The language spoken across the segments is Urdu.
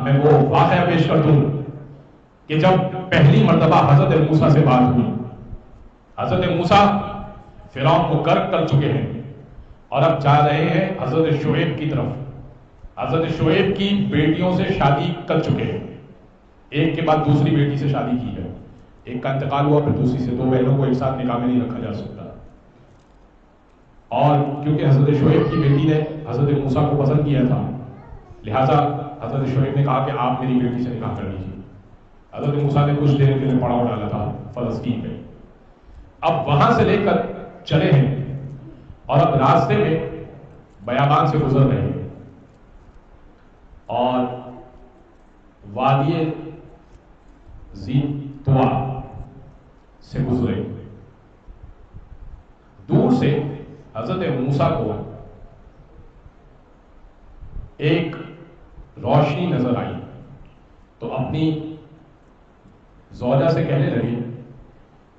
میں وہ واقعہ پیش کر دوں کہ جب پہلی مرتبہ حضرت موسیٰ سے بات ہوئی، حضرت موسیٰ فرعون کو غرق کر چکے ہیں اور اب جا رہے ہیں حضرت شعیب کی طرف. حضرت شعیب کی بیٹیوں سے شادی کر چکے ہیں، ایک کے بعد دوسری بیٹی سے شادی کی ہے، ایک کا انتقال ہوا پھر دوسری سے. 2 بہنوں کو ایک ساتھ نکاح میں نہیں رکھا جا سکتا. اور کیونکہ حضرت شعیب کی بیٹی نے حضرت موسیٰ کو پسند کیا تھا، لہٰذا حضرت شعیب نے کہا کہ آپ میری بیٹی سے نکاح کر لیجیے. حضرت موسیٰ نے کچھ دیر کے لیے پڑاؤ ڈالا تھا فلسطین میں. اب وہاں سے لے کر چلے ہیں اور اب راستے میں بیابان سے گزر رہے ہیں اور وادی ذی طویٰ سے گزرے. دور سے حضرت موسیٰ کو ایک روشنی نظر آئی تو اپنی زوجہ سے کہنے لگے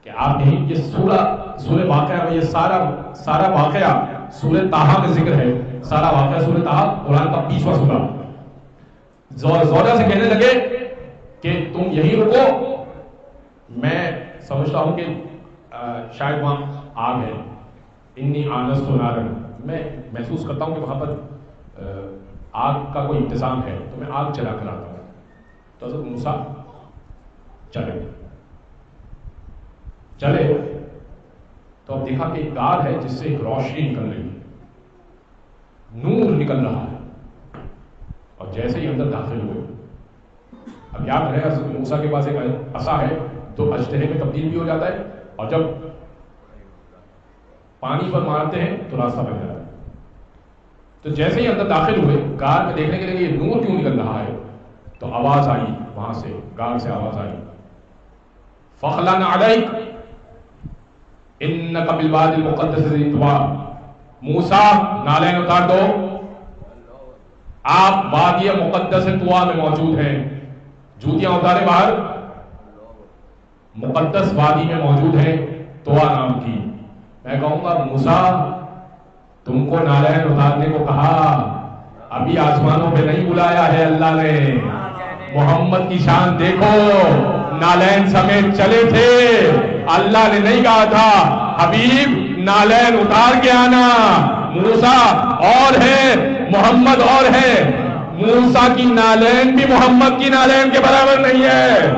کہ آپ یہیں، یہ سورہ واقعہ میں یہ سارا واقعہ سورہ طٰہٰ میں ذکر ہے. سارا واقعہ سورہ طٰہٰ قرآن کا 20واں سورہ. زوجہ سے کہنے لگے کہ تم یہیں رکو، میں سمجھتا ہوں کہ شاید وہاں آگ ہے. انی آنست نارا، میں محسوس کرتا ہوں کہ وہاں پر آگ کا کوئی انتظام ہے تو میں آگ جلا کر آتا ہوں. تو حضرت موسیٰ چلے تو اب دیکھا کہ ایک غار ہے جس سے ایک روشنی نکل رہی ہے، نور نکل رہا ہے. اور جیسے ہی اندر داخل ہوئے، اب یاد رہے حضرت موسیٰ کے پاس ایک عصا ہے تو اجتہے میں تبدیل بھی ہو جاتا ہے اور جب پانی پر مارتے ہیں تو راستہ بن جاتا ہے. تو جیسے ہی اندر داخل ہوئے غار میں دیکھنے کے لیے یہ نور کیوں نکل رہا ہے تو آواز آئی، وہاں سے غار سے آواز آئی، فَخْلَعْنَ عَلَيْكَ إِنَّكَ بِالْوَادِ الْمُقَدَّسِ ذِي طُوَىٰ. موسیٰ نالین اتار دو، آپ وادی مقدس طویٰ میں موجود ہیں. جوتیاں اتارے باہر، مقدس وادی میں موجود ہیں طویٰ نام کی. میں کہوں گا موسیٰ تم کو نالین اتارنے کو کہا، ابھی آسمانوں پہ نہیں بلایا ہے اللہ نے. محمد کی شان دیکھو، نالین سمیت چلے تھے، اللہ نے نہیں کہا تھا حبیب نالین اتار کے آنا. موسیٰ اور ہے، محمد اور ہے. موسیٰ کی نالین بھی محمد کی نالین کے برابر نہیں ہے.